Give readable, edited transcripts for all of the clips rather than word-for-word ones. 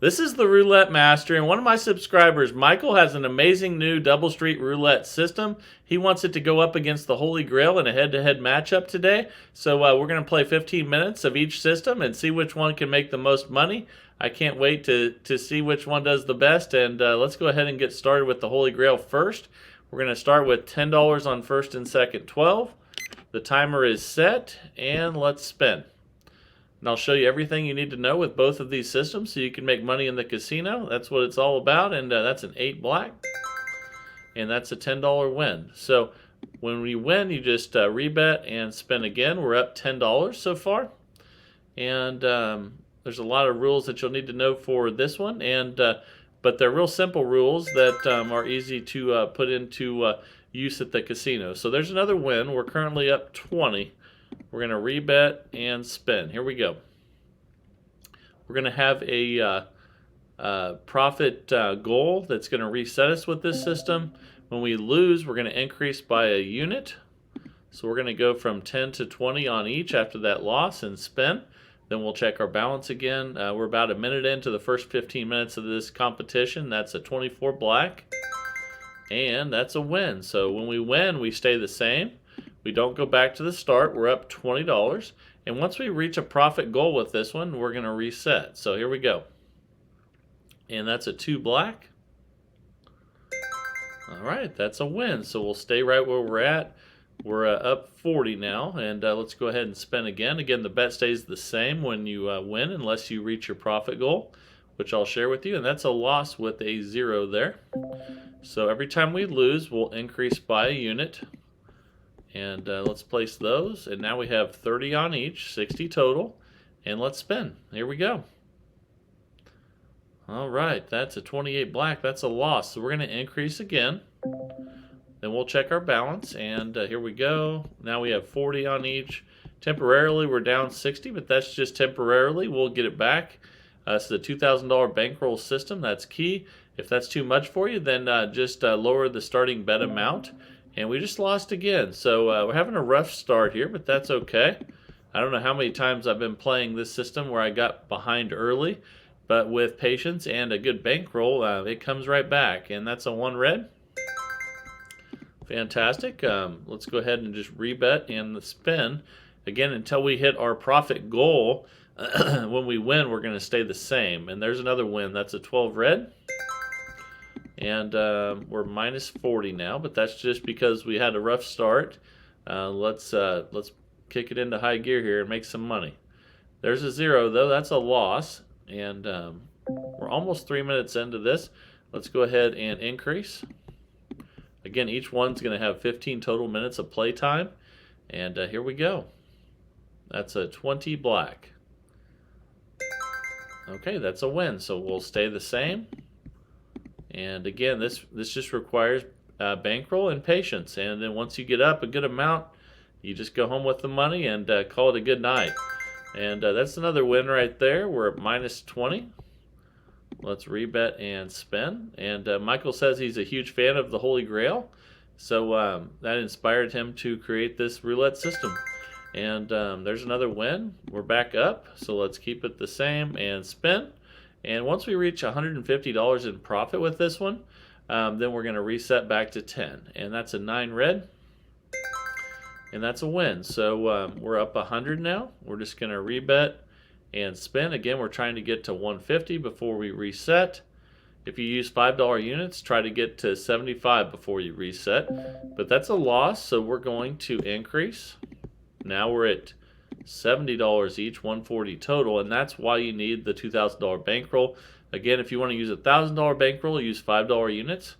This is the Roulette Master, and one of my subscribers, Michael, has an amazing new double street roulette system. He wants it to go up against the Holy Grail in a head-to-head matchup today. So we're going to play 15 minutes of each system and see which one can make the most money. I can't wait to see which one does the best, and let's go ahead and get started with the Holy Grail first. We're going to start with $10 on first and second 12. The timer is set, and let's spin. And I'll show you everything you need to know with both of these systems so you can make money in the casino. That's what it's all about, and that's an 8 black, and that's a $10 win. So when we win, you just rebet and spin again. We're up $10 so far, and there's a lot of rules that you'll need to know for this one, and but they're real simple rules that are easy to put into use at the casino. So there's another win. We're currently up 20. We're going to rebet and spin. Here we go. We're going to have a profit goal that's going to reset us with this system. When we lose, we're going to increase by a unit. So we're going to go from 10 to 20 on each after that loss and spin. Then we'll check our balance again. We're about a minute into the first 15 minutes of this competition. That's a 24 black. And that's a win. So when we win, we stay the same. We don't go back to the start. We're up $20. And once we reach a profit goal with this one, we're going to reset. So here we go. And that's a 2 black. All right, that's a win. So we'll stay right where we're at. We're up 40 now. And let's go ahead and spin again. Again, the bet stays the same when you win unless you reach your profit goal, which I'll share with you. And that's a loss with a 0 there. So every time we lose, we'll increase by a unit. And let's place those. And now we have 30 on each, 60 total. And let's spin. Here we go. All right, that's a 28 black. That's a loss. So we're going to increase again. Then we'll check our balance. And here we go. Now we have 40 on each. Temporarily, we're down 60, but that's just temporarily. We'll get it back. It's the $2,000 bankroll system. That's key. If that's too much for you, then just lower the starting bet amount. And we just lost again. So we're having a rough start here, but that's okay. I don't know how many times I've been playing this system where I got behind early, but with patience and a good bankroll, it comes right back. And that's a 1 red. Fantastic. Let's go ahead and just rebet and spin. Again, until we hit our profit goal, when we win, we're going to stay the same. And there's another win. That's a 12 red. And we're minus 40 now, but that's just because we had a rough start. Let's kick it into high gear here and make some money. There's a 0 though. That's a loss, and we're almost 3 minutes into this. Let's go ahead and increase. Again, each one's going to have 15 total minutes of play time, and here we go. That's a 20 black. Okay, that's a win. So we'll stay the same. And again, this just requires bankroll and patience. And then once you get up a good amount, you just go home with the money and call it a good night. And that's another win right there. We're at minus 20. Let's rebet and spin. And Michael says he's a huge fan of the Holy Grail. So that inspired him to create this roulette system. And there's another win. We're back up. So let's keep it the same and spin. And once we reach $150 in profit with this one, then we're going to reset back to 10. And that's a 9 red. And that's a win. So we're up 100 now. We're just going to rebet and spin. Again, we're trying to get to 150 before we reset. If you use $5 units, try to get to 75 before you reset. But that's a loss, so we're going to increase. Now we're at $70 each, 140 total, and that's why you need the $2,000 bankroll. Again, if you want to use a $1,000 bankroll, use $5 units,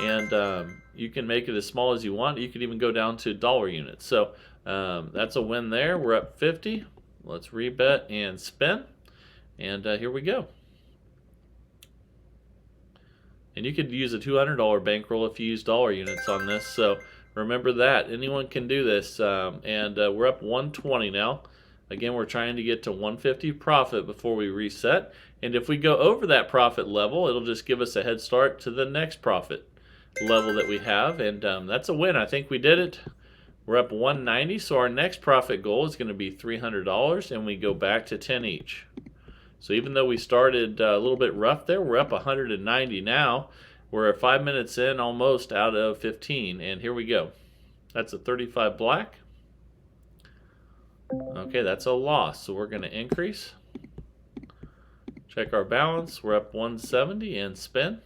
and you can make it as small as you want. You can even go down to dollar units. So that's a win there. We're up 50. Let's rebet and spin, and here we go. And you could use a $200 bankroll if you use dollar units on this. So remember that. Anyone can do this. And we're up 120 now. Again, we're trying to get to 150 profit before we reset. And if we go over that profit level, it'll just give us a head start to the next profit level that we have. And that's a win. I think we did it. We're up 190. So our next profit goal is going to be $300. And we go back to 10 each. So even though we started a little bit rough there, we're up 190 now. We're 5 minutes in, almost out of 15, and here we go. That's a 35 black. Okay, that's a loss, so we're going to increase. Check our balance. We're up 170 and spin.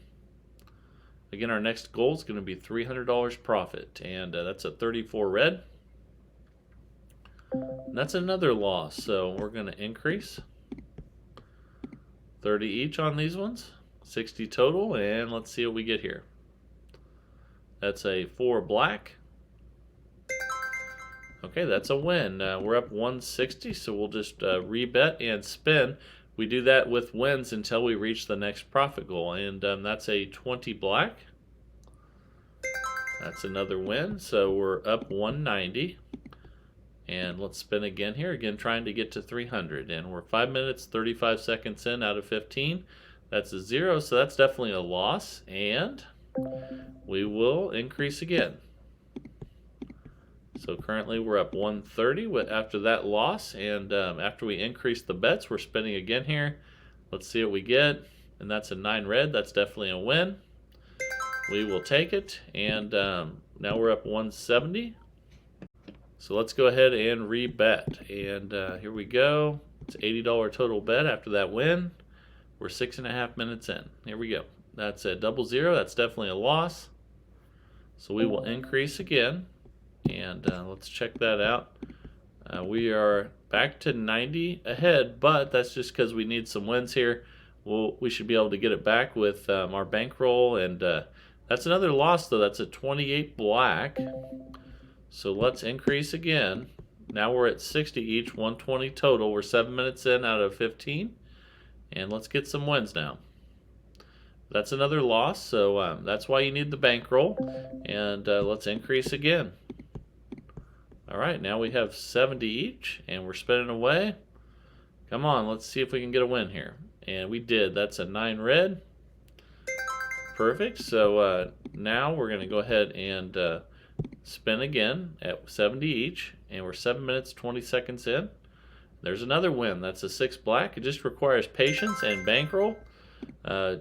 Again, our next goal is going to be $300 profit, and that's a 34 red. And that's another loss, so we're going to increase. 30 each on these ones, 60 total, and let's see what we get here. That's a 4 black. Okay, that's a win. We're up 160, so we'll just rebet and spin. We do that with wins until we reach the next profit goal, and that's a 20 black. That's another win, so we're up 190. And let's spin again here, again trying to get to 300, and we're 5 minutes 35 seconds in out of 15. That's a 0, so that's definitely a loss, and we will increase again. So currently we're up 130 after that loss, and after we increase the bets, we're spinning again here. Let's see what we get, and that's a 9 red. That's definitely a win. We will take it, and now we're up 170. So let's go ahead and rebet, and here we go. It's $80 total bet after that win. We're 6.5 minutes in. Here we go. That's a 00. That's definitely a loss. So we will increase again. And let's check that out. We are back to 90 ahead, but that's just because we need some wins here. We should be able to get it back with our bankroll, and that's another loss, though. That's a 28 black. So let's increase again. Now we're at 60 each, 120 total. We're 7 minutes in out of 15, and let's get some wins now. That's another loss, so that's why you need the bankroll, and let's increase again. All right, now we have 70 each, and we're spinning away. Come on, let's see if we can get a win here. And we did. That's a 9 red. Perfect. So now we're going to go ahead and spin again at 70 each, and we're 7 minutes 20 seconds in. There's another win. That's a 6 black. It just requires patience and bankroll.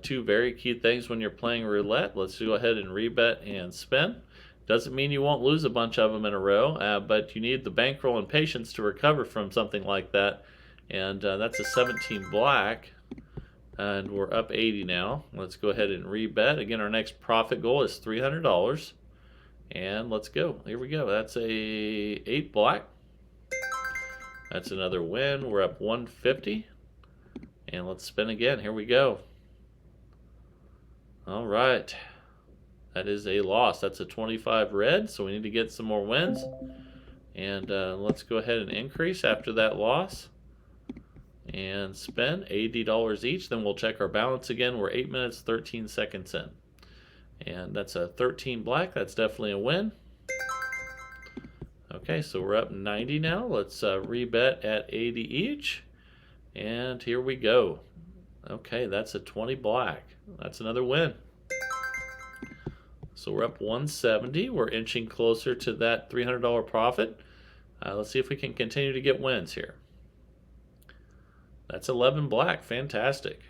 Two very key things when you're playing roulette. Let's go ahead and rebet and spin. Doesn't mean you won't lose a bunch of them in a row, but you need the bankroll and patience to recover from something like that. And that's a 17 black, and we're up 80 now. Let's go ahead and rebet. Again, our next profit goal is $300, and let's go. Here we go. That's a 8 black. That's another win. We're up 150, and let's spin again. Here we go. All right. That is a loss. That's a 25 red, so we need to get some more wins. And let's go ahead and increase after that loss. And spend $80 each. Then we'll check our balance again. We're 8 minutes, 13 seconds in. And that's a 13 black. That's definitely a win. Okay, so we're up 90 now. Let's rebet at 80 each. And here we go. Okay, that's a 20 black. That's another win. So we're up 170. We're inching closer to that $300 profit. Let's see if we can continue to get wins here. That's 11 black. Fantastic.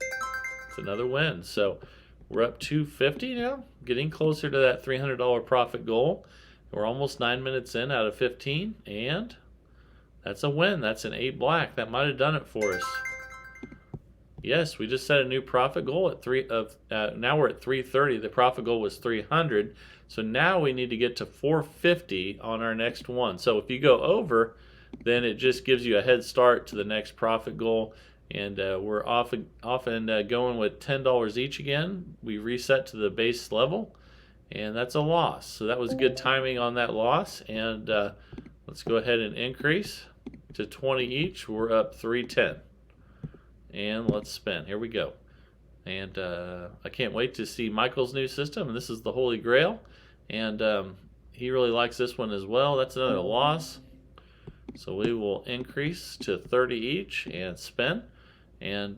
It's another win. So we're up 250 now, getting closer to that $300 profit goal. We're almost 9 minutes in out of 15, and that's a win. That's an 8 black. That might have done it for us. Yes, we just set a new profit goal at now we're at 330. The profit goal was 300. So now we need to get to 450 on our next one. So if you go over, then it just gives you a head start to the next profit goal. And we're often going with $10 each again. We reset to the base level, and that's a loss. So that was good timing on that loss. And let's go ahead and increase to 20 each. We're up 310. And let's spin. Here we go. And I can't wait to see Michael's new system. And this is the Holy Grail. And he really likes this one as well. That's another loss. So we will increase to 30 each and spin. And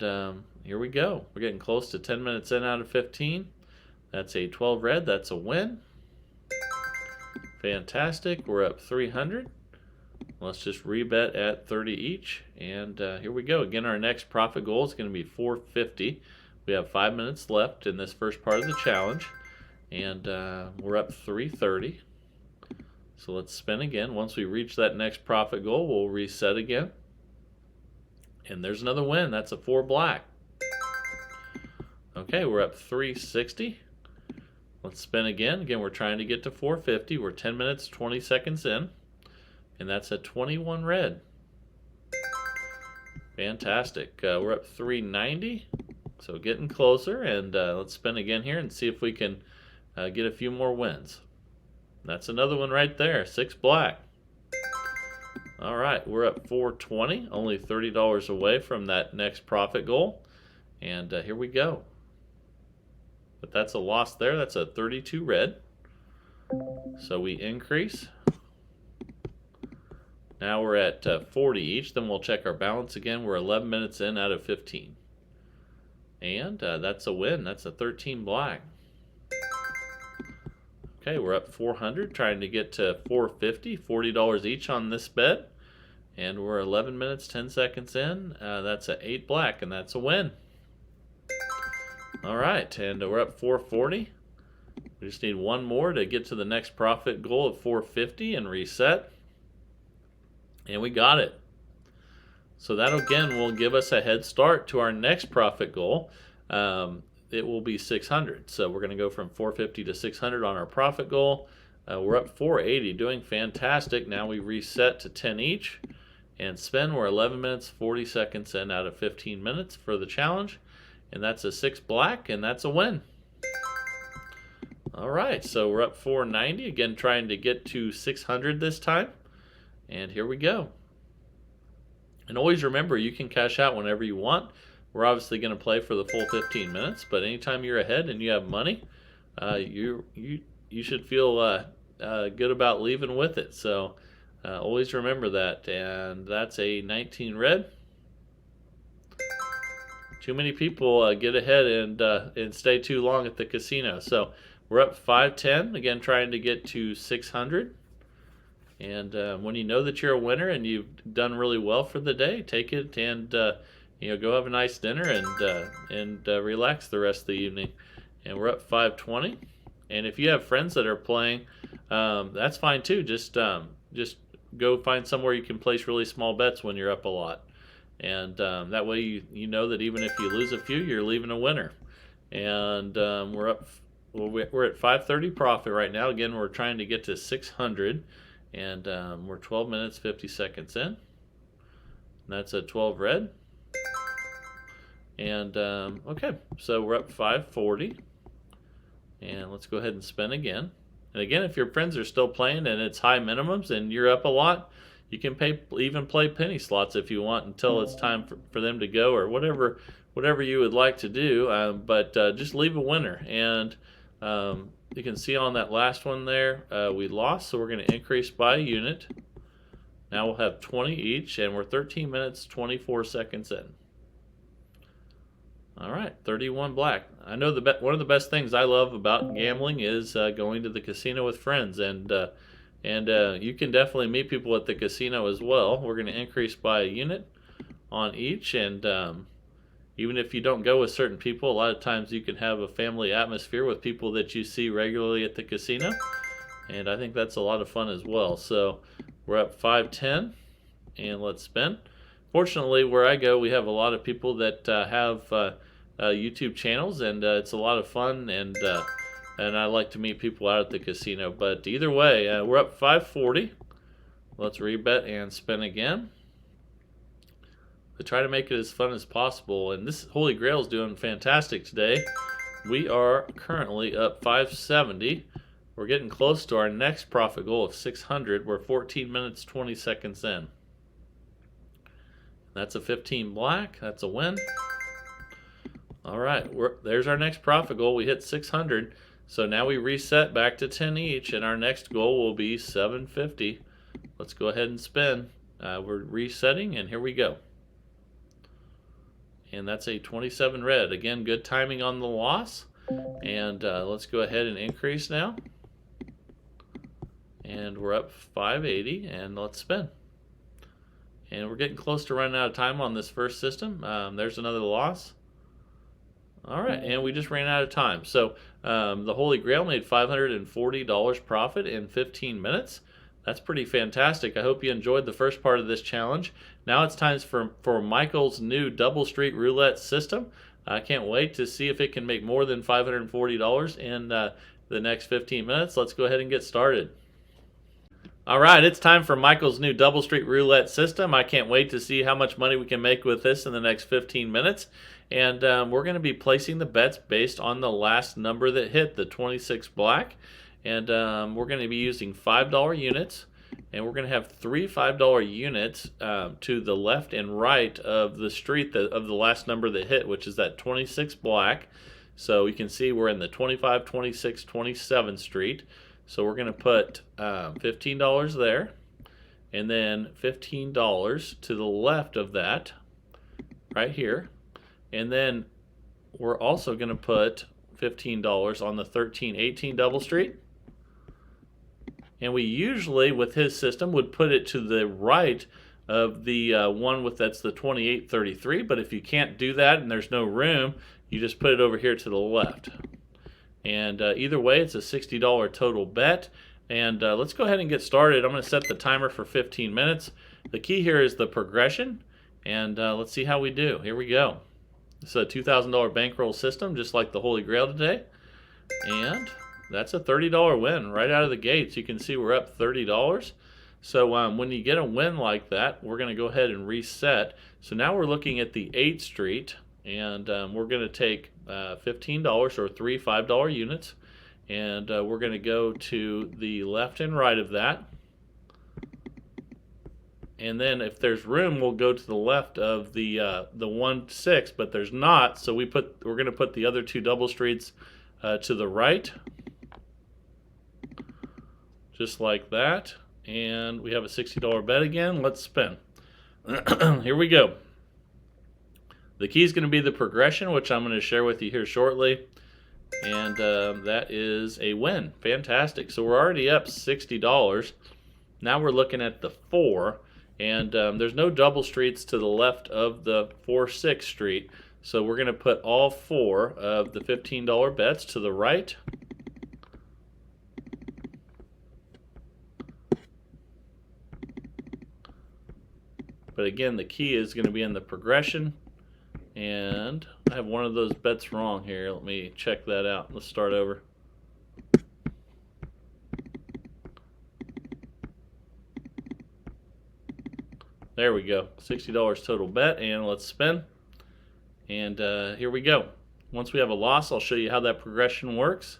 here we go. We're getting close to 10 minutes in out of 15. That's a 12 red. That's a win. Fantastic. We're up 300. Let's just rebet at 30 each. And here we go. Again, our next profit goal is going to be 450. We have 5 minutes left in this first part of the challenge. And we're up 330. So let's spin again. Once we reach that next profit goal, we'll reset again. And there's another win. That's a 4 black. Okay, we're up 360. Let's spin again. Again, we're trying to get to 450. We're 10 minutes, 20 seconds in. And that's a 21 red. Fantastic. We're up 390. So getting closer. And let's spin again here and see if we can get a few more wins. That's another one right there. 6 black. All right, we're up 420. Only $30 away from that next profit goal. And here we go. But that's a loss there. That's a 32 red. So we increase. Now we're at 40 each. Then we'll check our balance again. We're 11 minutes in out of 15. And that's a win. That's a 13 black. Okay, we're up 400, trying to get to 450, $40 each on this bet. And we're 11 minutes, 10 seconds in. That's a 8 black, and that's a win. All right, and we're up 440. We just need one more to get to the next profit goal of 450 and reset. And we got it. So that again will give us a head start to our next profit goal. It will be 600. So we're going to go from 450 to 600 on our profit goal. We're up 480, doing fantastic. Now we reset to 10 each and spin. We're 11 minutes, 40 seconds in out of 15 minutes for the challenge. And that's a 6 black, and that's a win. All right, so we're up 490, again trying to get to 600 this time. And here we go. And always remember, you can cash out whenever you want. We're obviously going to play for the full 15 minutes, but anytime you're ahead and you have money, you should feel good about leaving with it. So always remember that. And that's a 19 red. Too many people get ahead and stay too long at the casino. So we're up 510, again trying to get to 600. And when you know that you're a winner and you've done really well for the day, take it and go have a nice dinner and relax the rest of the evening. And we're up 520. And if you have friends that are playing, that's fine too. Just go find somewhere you can place really small bets when you're up a lot. And that way you know that even if you lose a few, you're leaving a winner. And we're at 530 profit right now. Again, we're trying to get to 600. And we're 12 minutes, 50 seconds in. And that's a 12 red. And okay, so we're up 540. And let's go ahead and spin again. And again, if your friends are still playing and it's high minimums and you're up a lot, you can even play penny slots if you want until it's time for them to go, or whatever you would like to do. But just leave a winner. And you can see on that last one there, we lost, so we're going to increase by a unit. Now we'll have 20 each, and we're 13 minutes, 24 seconds in. All right, 31 black. I know one of the best things I love about gambling is going to the casino with friends, and you can definitely meet people at the casino as well. We're going to increase by a unit on each, and even if you don't go with certain people, a lot of times you can have a family atmosphere with people that you see regularly at the casino, and I think that's a lot of fun as well. So we're up 510, and let's spin. Fortunately, where I go, we have a lot of people that have YouTube channels, and it's a lot of fun, and I like to meet people out at the casino. But either way, we're up 540. Let's rebet and spin again. To try to make it as fun as possible. And this Holy Grail is doing fantastic today. We are currently up 570. We're getting close to our next profit goal of 600. We're 14 minutes, 20 seconds in. That's a 15 black. That's a win. All right, there's our next profit goal. We hit 600. So now we reset back to 10 each, and our next goal will be 750. Let's go ahead and spin. We're resetting, and here we go. And that's a 27 red. Again, good timing on the loss. And let's go ahead and increase now. And we're up 580, and let's spin. And we're getting close to running out of time on this first system. There's another loss. All right, and we just ran out of time. So the Holy Grail made $540 profit in 15 minutes. That's pretty fantastic. I hope you enjoyed the first part of this challenge. Now it's time for Michael's new double street roulette system. I can't wait to see if it can make more than $540 in the next 15 minutes. Let's go ahead and get started. All right, it's time for Michael's new double street roulette system. I can't wait to see how much money we can make with this in the next 15 minutes. And we're going to be placing the bets based on the last number that hit, the 26 black. And we're going to be using $5 units. And we're going to have three $5 units to the left and right of the street of the last number that hit, which is that 26 black. So you can see we're in the 25, 26, 27 street. So we're going to put $15 there, and then $15 to the left of that, right here. And then we're also going to put $15 on the 13, 18 double street. And we usually, with his system, would put it to the right of the one that's the 28, 33. But if you can't do that and there's no room, you just put it over here to the left. And either way, it's a $60 total bet. And let's go ahead and get started. I'm going to set the timer for 15 minutes. The key here is the progression. And let's see how we do. Here we go. It's a $2,000 bankroll system, just like the Holy Grail today. And that's a $30 win right out of the gates. You can see we're up $30. So when you get a win like that, we're going to go ahead and reset. So now we're looking at the 8th Street. And we're going to take $15 or three $5 units, and we're going to go to the left and right of that. And then if there's room, we'll go to the left of the 1-6, but there's not, so we're going to put the other two double streets to the right, just like that. And we have a $60 bet again. Let's spin. Here we go. The key is going to be the progression, which I'm going to share with you here shortly. And that is a win. Fantastic. So we're already up $60. Now we're looking at the 4. And there's no double streets to the left of the 4-6 street. So we're going to put all 4 of the $15 bets to the right. But again, the key is going to be in the progression. And I have one of those bets wrong here. Let me check that out. Let's start over. There we go. $60 total bet, and let's spin. And here we go. Once we have a loss, I'll show you how that progression works.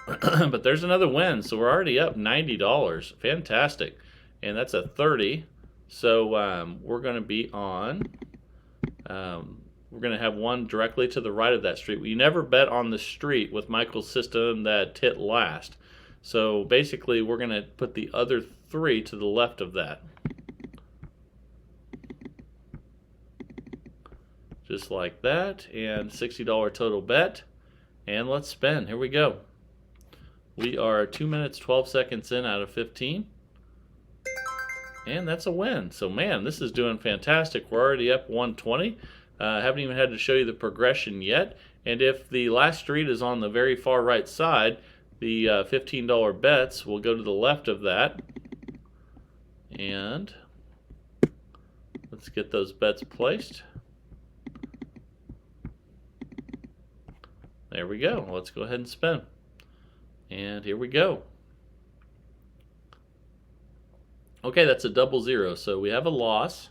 But there's another win, so we're already up $90. Fantastic. And that's a 30. So we're going to be on... we're going to have one directly to the right of that street. We never bet on the street with Michael's system that hit last. So basically, we're going to put the other 3 to the left of that. Just like that. And $60 total bet. And let's spin. Here we go. We are 2 minutes, 12 seconds in out of 15. And that's a win. So, man, this is doing fantastic. We're already up 120. Haven't even had to show you the progression yet. And if the last street is on the very far right side, the $15 bets will go to the left of that. And let's get those bets placed. There we go. Let's go ahead and spin. And here we go. Okay, that's a 00, so we have a loss.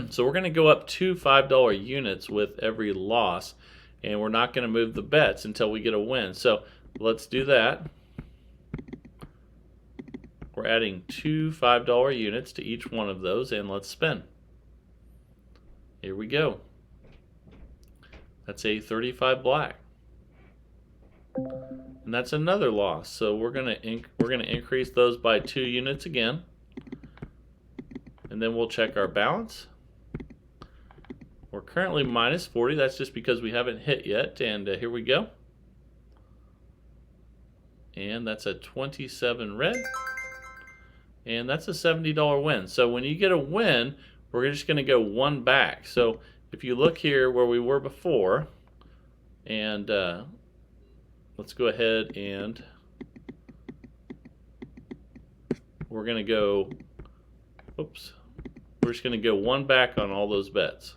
So we're going to go up 2 $5 units with every loss, and we're not going to move the bets until we get a win. So let's do that. We're adding 2 $5 units to each one of those, and let's spin. Here we go. That's a 35 black. And that's another loss. So we're going to increase those by 2 units again. And then we'll check our balance. We're currently minus 40. That's just because we haven't hit yet. And here we go. And that's a 27 red. and that's a $70 win. So when you get a win, we're just going to go one back. So if you look here where we were before, and let's go ahead and we're going to go, oops, we're just going to go one back on all those bets.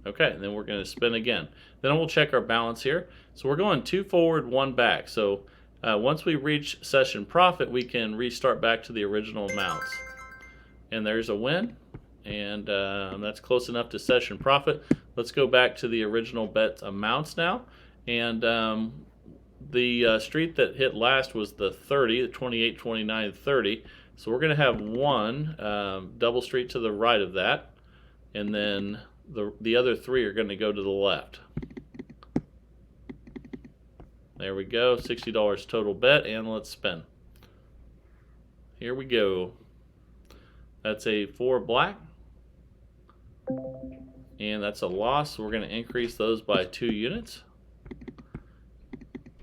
Okay, and then we're going to spin again. Then we'll check our balance here. So we're going 2 forward, 1 back. So once we reach session profit, we can restart back to the original amounts. And there's a win, and that's close enough to session profit. Let's go back to the original bet amounts now. And the street that hit last was the 30, the 28, 29, 30. So we're going to have one double street to the right of that, and then the other 3 are going to go to the left. There we go, $60 total bet, and let's spin. Here we go. That's a 4 black, and that's a loss. So we're going to increase those by 2 units.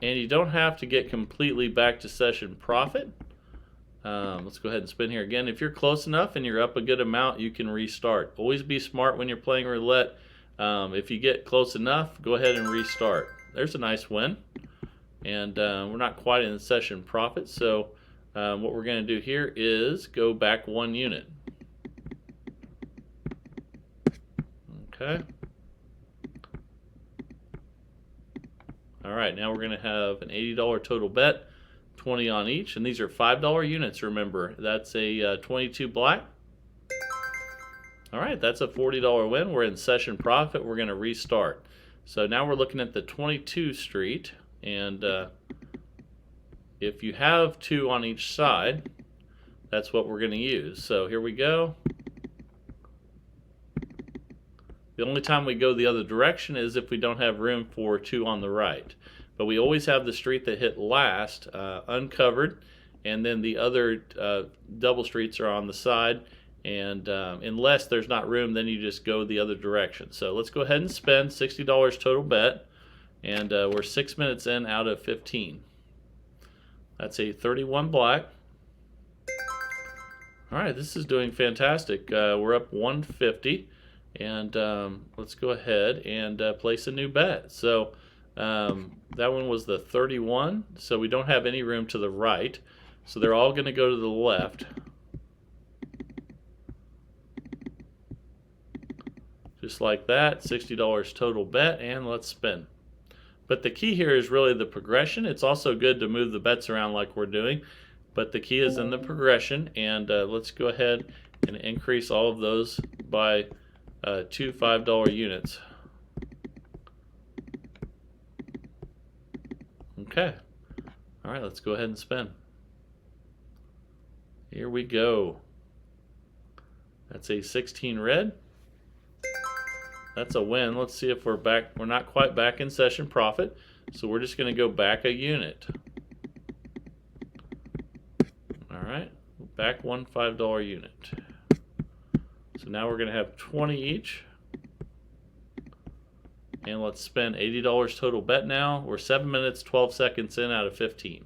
And you don't have to get completely back to session profit. Let's go ahead and spin here again. If you're close enough and you're up a good amount, you can restart. Always be smart when you're playing roulette. If you get close enough, go ahead and restart. There's a nice win. And we're not quite in the session profit, so what we're going to do here is go back 1 unit. Okay. All right, now we're going to have an $80 total bet, 20 on each, and these are $5 units, remember. That's a 22 black. All right, that's a $40 win. We're in session profit. We're going to restart. So now we're looking at the 22 street, and if you have 2 on each side, that's what we're going to use. So here we go. The only time we go the other direction is if we don't have room for 2 on the right. But we always have the street that hit last uncovered, and then the other double streets are on the side. And unless there's not room, then you just go the other direction. So let's go ahead and spend $60 total bet, and we're 6 minutes in out of 15. That's a 31 black. All right, this is doing fantastic. We're up 150. And let's go ahead and place a new bet. So that one was the 31, so we don't have any room to the right. So they're all going to go to the left. Just like that, $60 total bet, and let's spin. But the key here is really the progression. It's also good to move the bets around like we're doing, but the key is in the progression. And let's go ahead and increase all of those by 2 $5 units. Okay. All right, let's go ahead and spin. Here we go. That's a 16 red. That's a win. Let's see if we're back. We're not quite back in session profit, so we're just going to go back a unit. All right, back 1 $5 unit. So now we're going to have 20 each. And let's spend $80 total bet now. We're 7 minutes, 12 seconds in out of 15.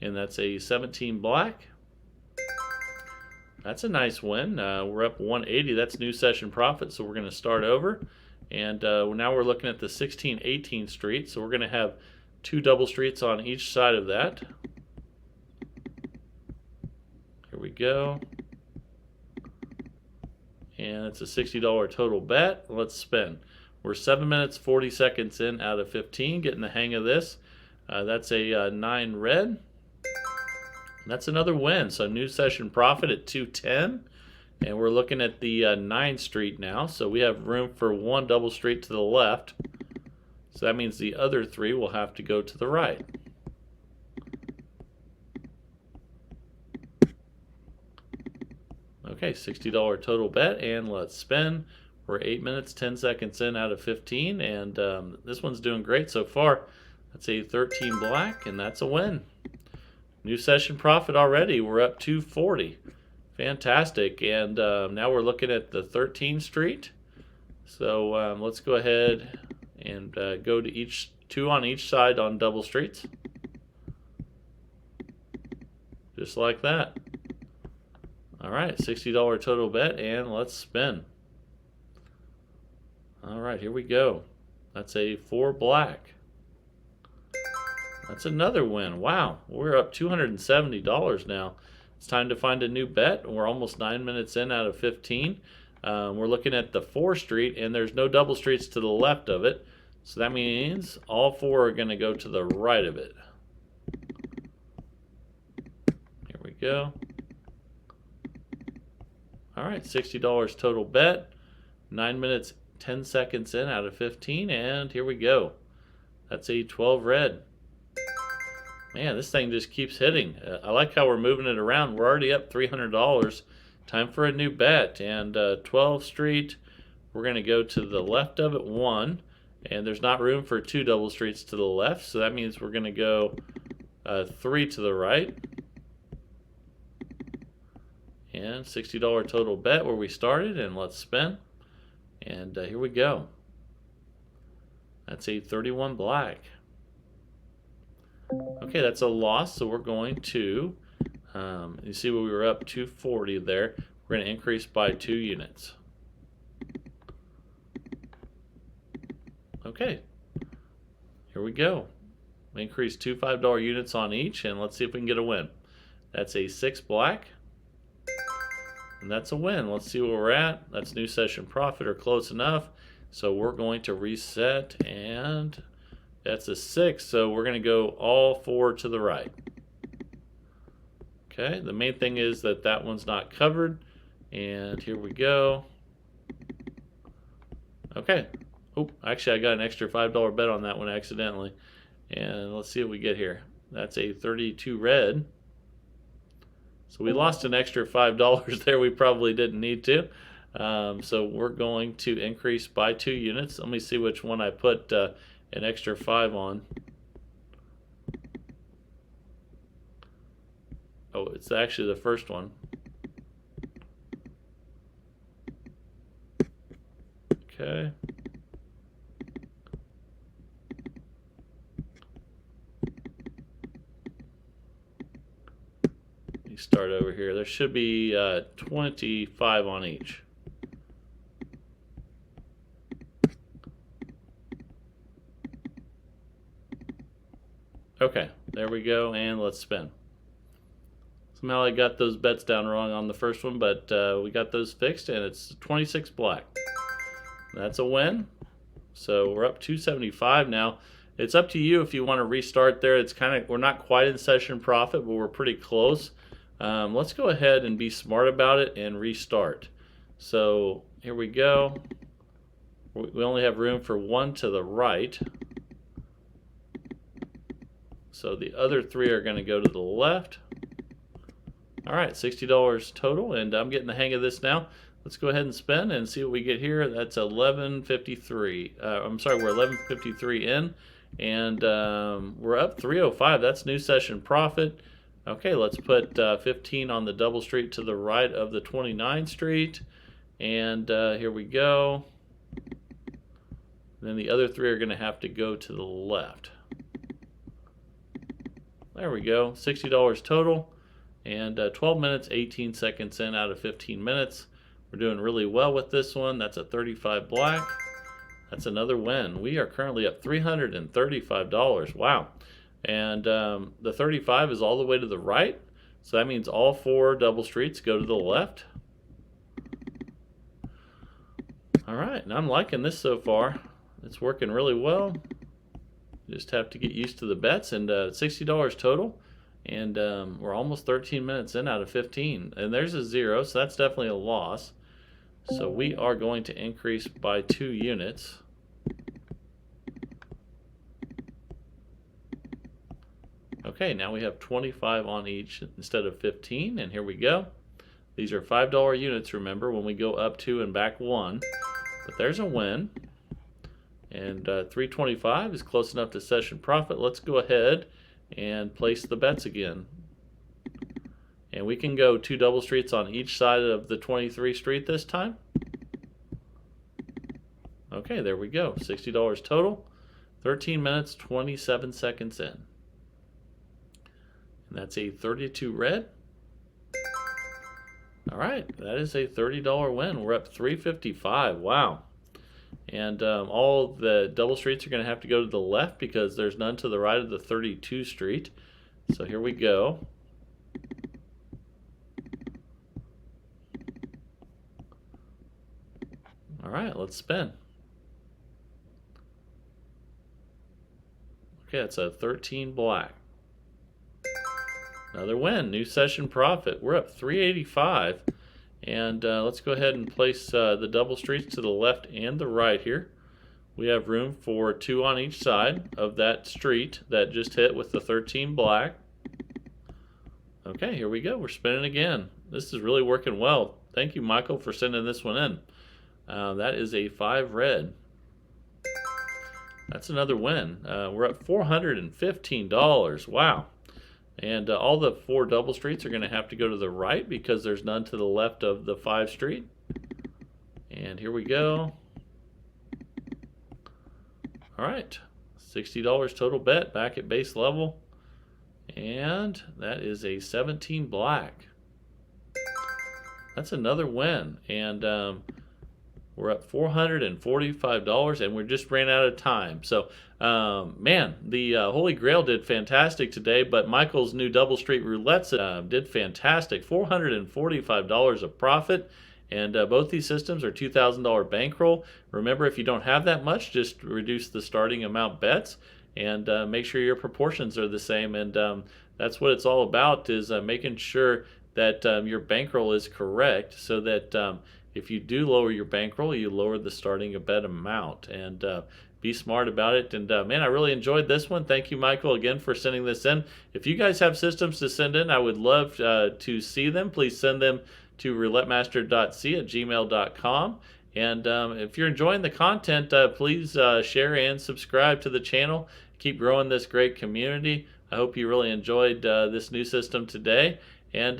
And that's a 17 black. That's a nice win. We're up 180. That's new session profit, so we're going to start over. And now we're looking at the 16, 18 street. So we're going to have 2 double streets on each side of that. Here we go. And it's a $60 total bet. Let's spin. We're 7 minutes, 40 seconds in out of 15, getting the hang of this. That's a 9 red. That's another win. So new session profit at 210. And we're looking at the 9th street now. So we have room for 1 double street to the left. So that means the other 3 will have to go to the right. Okay, $60 total bet, and let's spin. We're 8 minutes, 10 seconds in out of 15, and this one's doing great so far. That's a 13 black, and that's a win. New session profit already. We're up 240. Fantastic. And now we're looking at the 13th street. So let's go ahead and go to each 2 on each side on double streets. just like that. All right, $60 total bet, and let's spin. All right, here we go. That's a 4 black. That's another win. Wow, we're up $270 now. It's time to find a new bet. We're almost 9 minutes in out of 15. We're looking at the 4 street, and there's no double streets to the left of it. So that means all 4 are going to go to the right of it. Here we go. All right, $60 total bet. 9 minutes, 10 seconds in out of 15, and here we go. That's a 12 red. Man, this thing just keeps hitting. I like how we're moving it around. We're already up $300. Time for a new bet. And 12 street, we're going to go to the left of it, 1. And there's not room for 2 double streets to the left, so that means we're going to go 3 to the right. And $60 total bet where we started, and let's spin. And here we go. That's a 31 black. Okay, that's a loss, so we're going to, you see we were up 240 there. We're going to increase by 2 units. Okay, here we go. Increase 2 $5 units on each, and let's see if we can get a win. That's a 6 black, and that's a win. Let's see where we're at. That's new session profit or close enough. So we're going to reset, and that's a 6, so we're going to go all 4 to the right. Okay, the main thing is that that one's not covered, and here we go. Okay. Oh, actually I got an extra $5 bet on that one accidentally. And let's see what we get here. That's a 32 red. So we lost an extra $5 there we probably didn't need to. So we're going to increase by 2 units. Let me see which one I put an extra 5 on. Oh, it's actually the first one. Okay. You start over here. There should be 25 on each. Okay, there we go, and let's spin. Somehow I got those bets down wrong on the first one, but we got those fixed, and it's 26 black. That's a win. So we're up 275 now. It's up to you if you want to restart there. It's kind of, we're not quite in session profit, but we're pretty close. Let's go ahead and be smart about it and restart. So here we go. We only have room for 1 to the right. So the other 3 are going to go to the left. All right, $60 total, and I'm getting the hang of this now. Let's go ahead and spin and see what we get here. That's 1153. I'm sorry, we're 1153 in, and we're up 305. That's new session profit. Okay, let's put 15 on the double street to the right of the 29th street, and here we go. Then the other 3 are going to have to go to the left. There we go, $60 total, and 12 minutes, 18 seconds in out of 15 minutes. We're doing really well with this one. That's a 35 black. That's another win. We are currently up $335. Wow. And the 35 is all the way to the right. So that means all 4 double streets go to the left. All right, and I'm liking this so far. It's working really well. You just have to get used to the bets, and $60 total. And we're almost 13 minutes in out of 15. And there's a 0, so that's definitely a loss. So we are going to increase by 2 units. Okay, now we have 25 on each instead of 15, and here we go. These are $5 units, remember, when we go up 2 and back 1. But there's a win. And 325 is close enough to session profit. Let's go ahead and place the bets again. And we can go 2 double streets on each side of the 23 street this time. Okay, there we go. $60 total. 13 minutes, 27 seconds in. And And that's a 32 red. All right, that is a $30 win. We're up 355. Wow. And all the double streets are going to have to go to the left because there's none to the right of the 32 street. So here we go. All right, let's spin. Okay, that's a 13 black. Another win, new session profit. We're up 385. And let's go ahead and place the double streets to the left and the right here. We have room for 2 on each side of that street that just hit with the 13 black. Okay, here we go. We're spinning again. This is really working well. Thank you, Michael, for sending this one in. That is a 5 red. That's another win. We're up $415. Wow. And all the 4 double streets are going to have to go to the right because there's none to the left of the 5 street. And here we go. All right, $60 total bet back at base level. And that is a 17 black. That's another win. And we're up $445, and we just ran out of time. So, man, the Holy Grail did fantastic today, but Michael's new double street roulette did fantastic. $445 of profit, and both these systems are $2,000 bankroll. Remember, if you don't have that much, just reduce the starting amount bets, and make sure your proportions are the same. And that's what it's all about, is making sure that your bankroll is correct, so that if you do lower your bankroll, you lower the starting bet amount. And be smart about it. And man, I really enjoyed this one. Thank you, Michael, again for sending this in. If you guys have systems to send in, I would love to see them. Please send them to roulettemaster.c@gmail.com. And if you're enjoying the content, please share and subscribe to the channel. Keep growing this great community. I hope you really enjoyed this new system today. And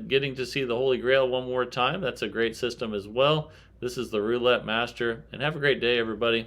getting to see the Holy Grail one more time. That's a great system as well. This is the Roulette Master. And have a great day, everybody.